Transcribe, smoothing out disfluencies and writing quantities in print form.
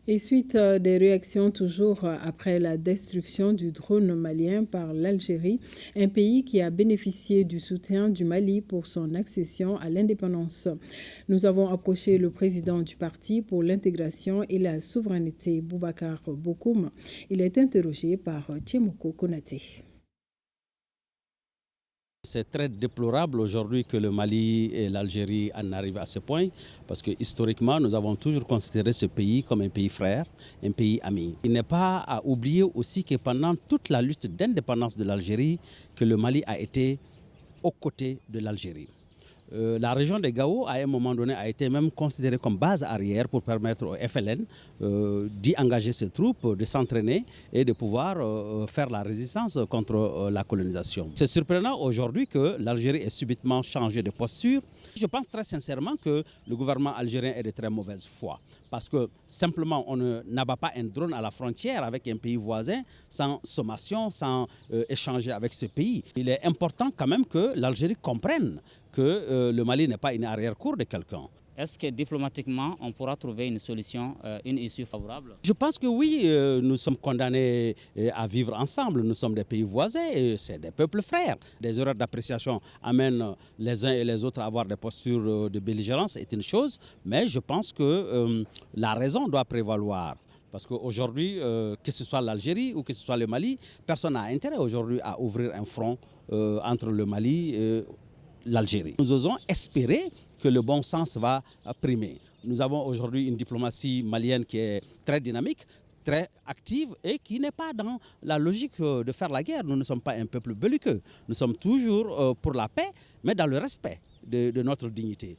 Et suite des réactions toujours après la destruction du drone malien par l'Algérie, un pays qui a bénéficié du soutien du Mali pour son accession à l'indépendance. Nous avons approché le président du parti pour l'intégration et la souveraineté, Boubacar Bokoum. Il est interrogé par Tchemoko Konaté. C'est très déplorable aujourd'hui que le Mali et l'Algérie en arrivent à ce point parce que historiquement, nous avons toujours considéré ce pays comme un pays frère, un pays ami. Il n'est pas à oublier aussi que pendant toute la lutte d'indépendance de l'Algérie, que le Mali a été aux côtés de l'Algérie. La région de Gao, à un moment donné, a été même considérée comme base arrière pour permettre au FLN d'y engager ses troupes, de s'entraîner et de pouvoir faire la résistance contre la colonisation. C'est surprenant aujourd'hui que l'Algérie ait subitement changé de posture. Je pense très sincèrement que le gouvernement algérien est de très mauvaise foi parce que simplement on n'abat pas un drone à la frontière avec un pays voisin sans sommation, sans échanger avec ce pays. Il est important quand même que l'Algérie comprenne que le Mali n'est pas une arrière-cour de quelqu'un. Est-ce que diplomatiquement, on pourra trouver une solution, une issue favorable? Je pense que oui, nous sommes condamnés à vivre ensemble. Nous sommes des pays voisins et c'est des peuples frères. Des erreurs d'appréciation amènent les uns et les autres à avoir des postures de belligérance, c'est une chose. Mais je pense que la raison doit prévaloir. Parce qu'aujourd'hui, que ce soit l'Algérie ou que ce soit le Mali, personne n'a intérêt aujourd'hui à ouvrir un front entre le Mali et l'Algérie. Nous osons espérer que le bon sens va primer. Nous avons aujourd'hui une diplomatie malienne qui est très dynamique, très active et qui n'est pas dans la logique de faire la guerre. Nous ne sommes pas un peuple belliqueux. Nous sommes toujours pour la paix, mais dans le respect de notre dignité.